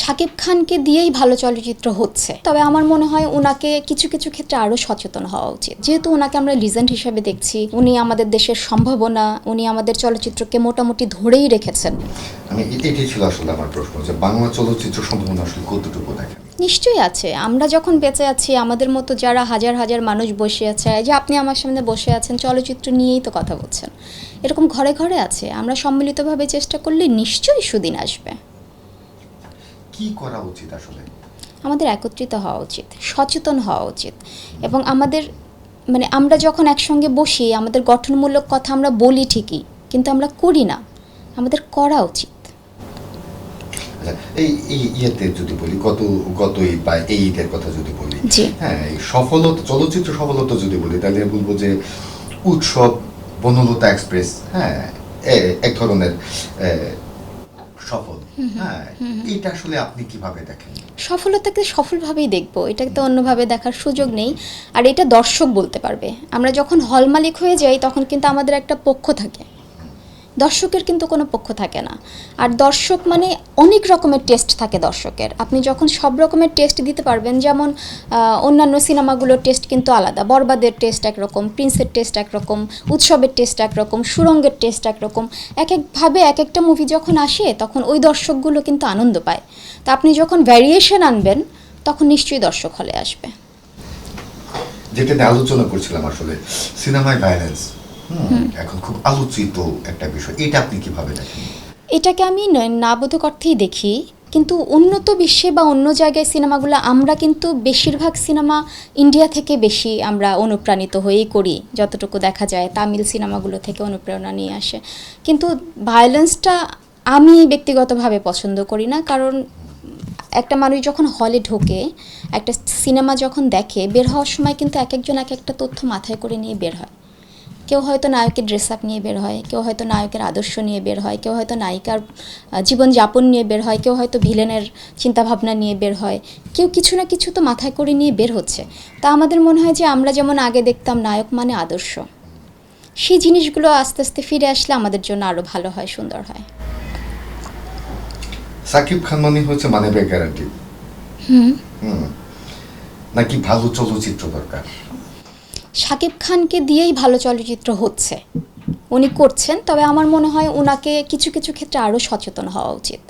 শাকিব খানকে দিয়েই ভালো চলচ্চিত্র হচ্ছে, তবে আমার মনে হয় ওনাকে কিছু কিছু ক্ষেত্রে আরও সচেতন হওয়া উচিত। যেহেতু ওনাকে আমরা লিজেন্ড হিসেবে দেখছি, উনি আমাদের দেশের সম্ভাবনা, উনি আমাদের চলচ্চিত্রকে মোটামুটি ধরেই রেখেছেন। আমি এটাই ছিল আসলে আমার প্রশ্ন, যে বাংলা চলচ্চিত্র সম্ভাবনা আসলে কতটুকু দেখেন? নিশ্চয়ই আছে। আমরা যখন বেঁচে আছি, আমাদের মতো যারা হাজার হাজার মানুষ বসে আছে, যে আপনি আমার সামনে বসে আছেন, চলচ্চিত্র নিয়েই তো কথা বলছেন, এরকম ঘরে ঘরে আছে। আমরা সম্মিলিতভাবে চেষ্টা করলে নিশ্চয়ই সুদিন আসবে। কি করা উচিত আসলে? আমাদের একত্রিত হওয়া উচিত, সচেতন হওয়া উচিত, এবং আমাদের আমরা যখন একসঙ্গে বসি, আমাদের গঠনমূলক কথা আমরা বলি ঠিকই, কিন্তু আমরা করি না। আমাদের করা উচিত। এই ইয়েতে যদি বলি, গত ঈদ বা এই ঈদের কথা যদি বলি, জি। হ্যাঁ, এই সফলতা, চলচ্চিত্র সফলতা যদি বলি, তাহলে বলবো যে উৎসব, বনলতা এক্সপ্রেস, হ্যাঁ, এক ধরনের সফল। হ্যাঁ, এটা আসলে আপনি কিভাবে দেখেন? সফলতাকে সফলভাবেই দেখবো, এটাকে তো অন্যভাবে দেখার সুযোগ নেই। আর এটা দর্শক বলতে পারবে। আমরা যখন হল মালিক হয়ে যাই, তখন কিন্তু আমাদের একটা পক্ষ থাকে, দর্শকের কিন্তু কোনো পক্ষ থাকে না। আর দর্শক মানে অনেক রকমের টেস্ট থাকে দর্শকের। আপনি যখন সব রকমের টেস্ট দিতে পারবেন, যেমন অন্যান্য সিনেমাগুলোর টেস্ট কিন্তু আলাদা। বরবাদের টেস্ট একরকম, প্রিন্সের টেস্ট একরকম, উৎসবের টেস্ট একরকম, সুরঙ্গের টেস্ট একরকম। এক একভাবে এক একটা মুভি যখন আসে, তখন ওই দর্শকগুলো কিন্তু আনন্দ পায়। তা আপনি যখন ভ্যারিয়েশন আনবেন, তখন নিশ্চয়ই দর্শক হলে আসবে। যেটা নিয়ে আলোচনা করছিলাম আসলে, সিনেমায় ভায়োলেন্স এখন খুব আলোচিত একটা বিষয়, এটা আপনি কিভাবে দেখেন? এটাকে আমি নাবোধক অর্থেই দেখি, কিন্তু উন্নত বিশ্বে বা অন্য জায়গায় সিনেমাগুলো, আমরা কিন্তু বেশিরভাগ সিনেমা ইন্ডিয়া থেকে বেশি আমরা অনুপ্রাণিত হয়েই করি। যতটুকু দেখা যায় তামিল সিনেমাগুলো থেকে অনুপ্রেরণা নিয়ে আসে। কিন্তু ভায়োলেন্সটা আমি ব্যক্তিগতভাবে পছন্দ করি না, কারণ একটা মানুষ যখন হলে ঢোকে, একটা সিনেমা যখন দেখে, বের হওয়ার সময় কিন্তু এক একজন এক একটা তথ্য মাথায় করে নিয়ে বের হয়। কেউ হয়তো নায়কের ড্রেস আপ নিয়ে বের হয়, কেউ হয়তো নায়কের আদর্শ নিয়ে বের হয়, কেউ হয়তো নায়িকার জীবনযাপন নিয়ে বের হয়, কেউ হয়তো ভিলেনের চিন্তাভাবনা নিয়ে বের হয়, কেউ কিছু না কিছু তো মাথায় করে নিয়ে বের হচ্ছে। তা আমাদের মনে হয় যে আমরা যেমন আগে দেখতাম নায়ক মানে আদর্শ, সেই জিনিসগুলো আস্তে আস্তে ফিরে আসলে আমাদের জন্য আরও ভালো হয়, সুন্দর হয়। সাকিব খান মানে হচ্ছে মানি ব্যাক গ্যারান্টি, নাকি ভালো চলচ্চিত্র দরকার? শাকিব খানকে দিয়েই ভালো চলচ্চিত্র হচ্ছে, উনি করছেন, তবে আমার মনে হয় ওনাকে কিছু কিছু ক্ষেত্রে আরও সচেতন হওয়া উচিত।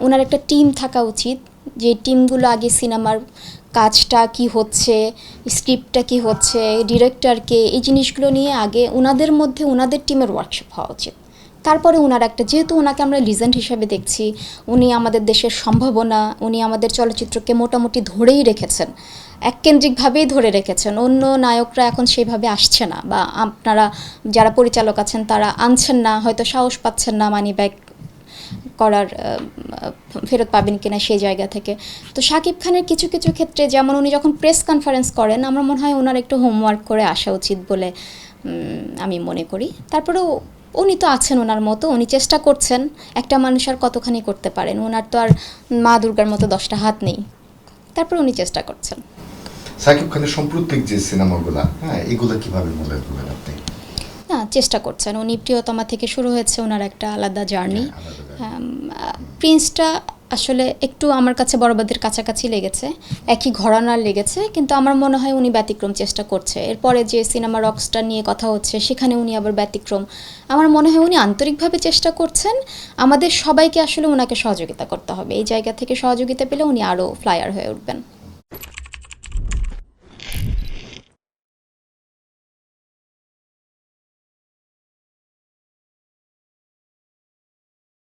ওনার একটা টিম থাকা উচিত, যে টিমগুলো আগে সিনেমার কাজটা কি হচ্ছে, স্ক্রিপ্টটা কি হচ্ছে, ডিরেক্টরকে, এই জিনিসগুলো নিয়ে আগে ওনাদের মধ্যে ওনাদের টিমের ওয়ার্কশপ হওয়া উচিত। তারপরে ওনার একটা, যেহেতু ওনাকে আমরা লিজেন্ড হিসেবে দেখছি, উনি আমাদের দেশের সম্ভাবনা, উনি আমাদের চলচ্চিত্রকে মোটামুটি ধরেই রেখেছেন, এককেন্দ্রিকভাবেই ধরে রেখেছেন। অন্য নায়করা এখন সেইভাবে আসছে না, বা আপনারা যারা পরিচালক আছেন তারা আনছেন না, হয়তো সাহস পাচ্ছেন না মানি ব্যাক করার, ফেরত পাবেন কিনা সেই জায়গা থেকে। তো শাকিব খানের কিছু কিছু ক্ষেত্রে, যেমন উনি যখন প্রেস কনফারেন্স করেন, আমার মনে হয় ওনার একটু হোমওয়ার্ক করে আসা উচিত বলে আমি মনে করি। তারপরেও উনি তো আছেন ওনার মতো, উনি চেষ্টা করছেন। একটা মানুষ আর কতখানি করতে পারেন, ওনার তো আর মা দুর্গার মতো 10টা হাত নেই, তারপর উনি চেষ্টা করছেন। সাকিব খানের সাম্প্রতিক যে সিনেমাগুলো, হ্যাঁ, এগুলো কিভাবে মূল্যায়ন করবেন আপনি? না, চেষ্টা করছেন। উনি প্রিয়তমা থেকে শুরু হয়েছে ওনার একটা আলাদা জার্নি। প্রিন্সটা আসলে একটু আমার কাছে বরবাদের কাছাকাছি লেগেছে, একই ঘরানার লেগেছে, কিন্তু আমার মনে হয় উনি ব্যতিক্রম চেষ্টা করছে। এরপরে যে সিনেমা রকস্টার নিয়ে কথা হচ্ছে, সেখানে উনি আবার ব্যতিক্রম। আমার মনে হয় উনি আন্তরিকভাবে চেষ্টা করছেন। আমাদের সবাইকে আসলে ওনাকে সহযোগিতা করতে হবে। এই জায়গা থেকে সহযোগিতা পেলে উনি আরও ফ্লায়ার হয়ে উঠবেন।